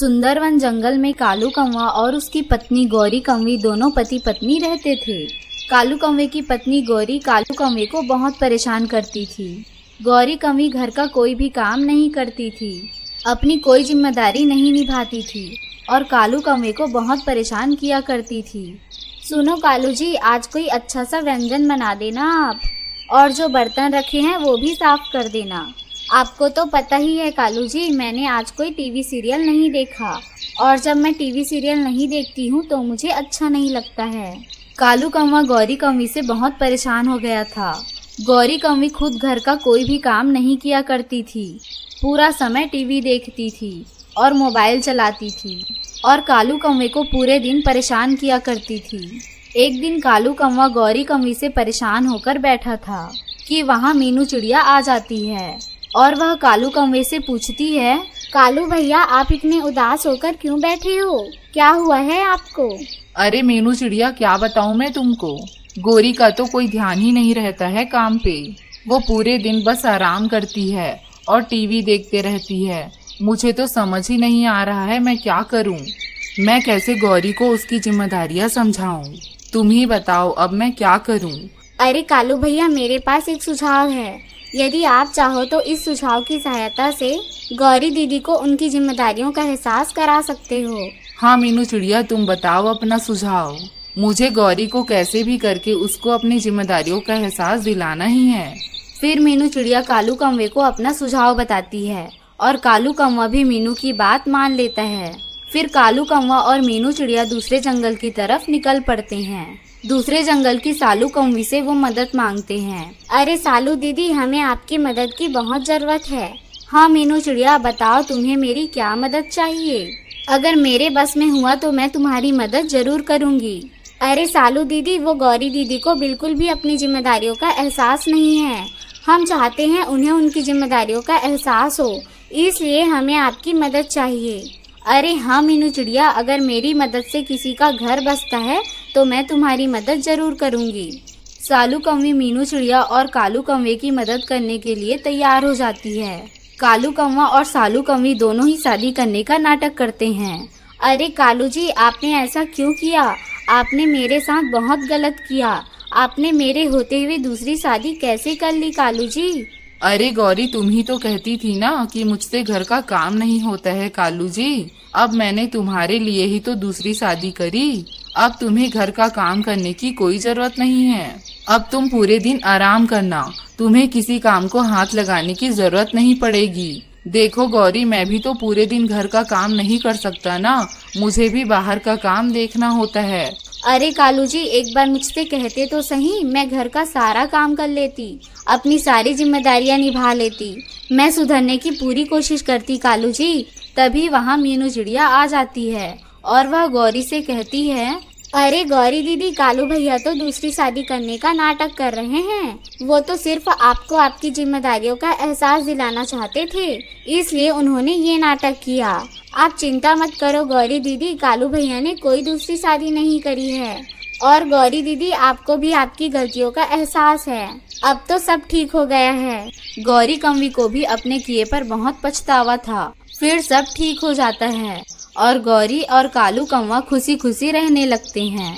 सुंदरवन जंगल में कालू कौवा और उसकी पत्नी गौरी कौवी दोनों पति पत्नी रहते थे। कालू कौवे की पत्नी गौरी कालू कौवे को बहुत परेशान करती थी। गौरी कौवी घर का कोई भी काम नहीं करती थी, अपनी कोई जिम्मेदारी नहीं निभाती थी और कालू कौवे को बहुत परेशान किया करती थी। सुनो कालू जी, आज कोई अच्छा सा व्यंजन बना देना आप, और जो बर्तन रखे हैं वो भी साफ कर देना। आपको तो पता ही है कालू जी, मैंने आज कोई टीवी सीरियल नहीं देखा, और जब मैं टीवी सीरियल नहीं देखती हूँ तो मुझे अच्छा नहीं लगता है। कालू कौवा गौरी कौवी से बहुत परेशान हो गया था। गौरी कौवी खुद घर का कोई भी काम नहीं किया करती थी, पूरा समय टीवी देखती थी और मोबाइल चलाती थी, और कालू कौवे को पूरे दिन परेशान किया करती थी। एक दिन कालू कौवा गौरी कौवी से परेशान होकर बैठा था कि वहाँ मीनू चिड़िया आ जाती है और वह कालू कौवे से पूछती है, कालू भैया आप इतने उदास होकर क्यों बैठे हो, क्या हुआ है आपको? अरे मीनू चिड़िया, क्या बताऊं मैं तुमको। गौरी का तो कोई ध्यान ही नहीं रहता है काम पे। वो पूरे दिन बस आराम करती है और टीवी देखते रहती है। मुझे तो समझ ही नहीं आ रहा है मैं क्या करूं। मैं कैसे गौरी को उसकी जिम्मेदारियां समझाऊं? तुम ही बताओ अब मैं क्या करूं। अरे कालू भैया, मेरे पास एक सुझाव है। यदि आप चाहो तो इस सुझाव की सहायता से गौरी दीदी को उनकी जिम्मेदारियों का एहसास करा सकते हो। हाँ मीनू चिड़िया, तुम बताओ अपना सुझाव। मुझे गौरी को कैसे भी करके उसको अपनी जिम्मेदारियों का एहसास दिलाना ही है। फिर मीनू चिड़िया कालू कौवे को अपना सुझाव बताती है और कालू कौवा भी मीनू की बात मान लेता है। फिर कालू कौवा और मीनू चिड़िया दूसरे जंगल की तरफ निकल पड़ते हैं। दूसरे जंगल की सालू कौवी से वो मदद मांगते हैं। अरे सालू दीदी, हमें आपकी मदद की बहुत जरूरत है। हाँ मीनू चिड़िया, बताओ तुम्हें मेरी क्या मदद चाहिए? अगर मेरे बस में हुआ तो मैं तुम्हारी मदद जरूर करूँगी। अरे सालू दीदी, वो गौरी दीदी को बिल्कुल भी अपनी जिम्मेदारियों का एहसास नहीं है। हम चाहते हैं उन्हें उनकी जिम्मेदारियों का एहसास हो, इसलिए हमें आपकी मदद चाहिए। अरे हाँ मीनू चिड़िया, अगर मेरी मदद से किसी का घर बसता है तो मैं तुम्हारी मदद जरूर करूँगी। सालू कौवी मीनू चिड़िया और कालू कौवे की मदद करने के लिए तैयार हो जाती है। कालू कौवा और सालू कौवी दोनों ही शादी करने का नाटक करते हैं। अरे कालू जी, आपने ऐसा क्यों किया? आपने मेरे साथ बहुत गलत किया। आपने मेरे होते हुए दूसरी शादी कैसे कर ली कालू जी? अरे गौरी, तुम ही तो कहती थी ना कि मुझसे घर का काम नहीं होता है कालू जी। अब मैंने तुम्हारे लिए ही तो दूसरी शादी करी। अब तुम्हें घर का काम करने की कोई जरूरत नहीं है। अब तुम पूरे दिन आराम करना, तुम्हें किसी काम को हाथ लगाने की जरूरत नहीं पड़ेगी। देखो गौरी, मैं भी तो पूरे दिन घर का काम नहीं कर सकता ना, मुझे भी बाहर का काम देखना होता है। अरे कालू जी, एक बार मुझसे कहते तो सही, मैं घर का सारा काम कर लेती, अपनी सारी जिम्मेदारियां निभा लेती। मैं सुधरने की पूरी कोशिश करती कालू जी। तभी वहाँ मीनू चिड़िया आ जाती है और वह गौरी से कहती है, अरे गौरी दीदी, कालू भैया तो दूसरी शादी करने का नाटक कर रहे हैं। वो तो सिर्फ आपको आपकी जिम्मेदारियों का एहसास दिलाना चाहते थे, इसलिए उन्होंने ये नाटक किया। आप चिंता मत करो गौरी दीदी, कालू भैया ने कोई दूसरी शादी नहीं करी है। और गौरी दीदी, आपको भी आपकी गलतियों का एहसास है। अब तो सब ठीक हो गया है। गौरी कौवी को भी अपने किए पर बहुत पछतावा था। फिर सब ठीक हो जाता है और गौरी और कालू कौवा खुशी खुशी रहने लगते हैं।